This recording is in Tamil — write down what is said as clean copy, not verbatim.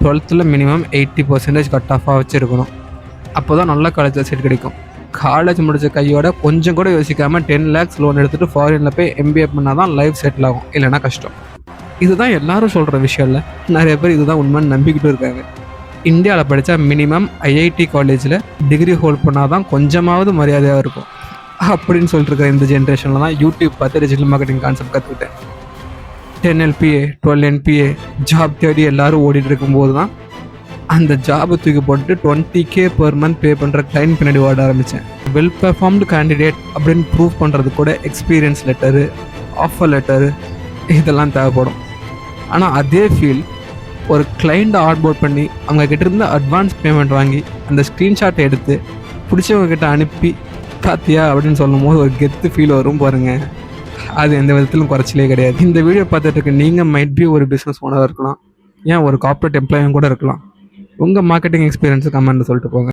12th மினிமம் 80% கட் ஆஃபாக வச்சுருக்கணும். அப்போ தான் நல்ல காலேஜில் சீட் கிடைக்கும். காலேஜ் முடித்த கையோட கொஞ்சம் கூட யோசிக்காமல் 10 lakhs லோன் எடுத்துகிட்டு ஃபாரினில் போய் MBA பண்ணால் தான் லைஃப் செட்டில் ஆகும், இல்லைன்னா கஷ்டம். இதுதான் எல்லாரும் சொல்கிற விஷயம் இல்லை, நிறைய பேர் இதுதான் உண்மைன்னு நம்பிக்கிட்டு இருக்காங்க. இந்தியாவில் படித்தா மினிமம் IIT காலேஜில் டிகிரி ஹோல்ட் பண்ணால் தான் கொஞ்சமாவது மரியாதையாக இருக்கும் அப்படின்னு சொல்லிட்டு இந்த ஜென்ரேஷனில் தான் யூடியூப் பார்த்து டிஜிட்டல் மார்க்கெட்டிங் கான்செப்ட் கற்றுக்கிட்டேன். 10 LPA 12 NPA ஜாப் தேடி எல்லோரும் ஓடிட்டு இருக்கும்போது தான் அந்த ஜாபை தூக்கி போட்டு 20K per month பே பண்ணுற கிளைண்ட் பின்னாடி ஓட ஆரம்பித்தேன். வெல் பெர்ஃபார்ம்டு கேண்டிடேட் அப்படின்னு ப்ரூவ் பண்ணுறது கூட எக்ஸ்பீரியன்ஸ் லெட்டரு, ஆஃபர் லெட்டரு இதெல்லாம் தேவைப்படும். ஆனால் அதே ஃபீல் ஒரு கிளைண்ட்டை ஆட்போர்ட் பண்ணி அவங்க கிட்ட இருந்து அட்வான்ஸ் பேமெண்ட் வாங்கி அந்த ஸ்க்ரீன்ஷாட்டை எடுத்து பிடிச்சவங்க கிட்ட அனுப்பி பாத்தியா அப்படின்னு சொல்லும் போது ஒரு கெத்து ஃபீல் வரும் பாருங்கள். அது எந்த விதத்திலும் குறைச்சலே கிடையாது. இந்த வீடியோ பார்த்துட்டு இருக்க நீங்கள் மைட் பி ஒரு பிஸ்னஸ் ஓனராக இருக்கலாம், ஏன் ஒரு கார்ப்பரேட் எம்ப்ளாயும் கூட இருக்கலாம். உங்கள் மார்க்கெட்டிங் எக்ஸ்பீரியன்ஸு கமெண்ட்னு சொல்லிட்டு போங்க.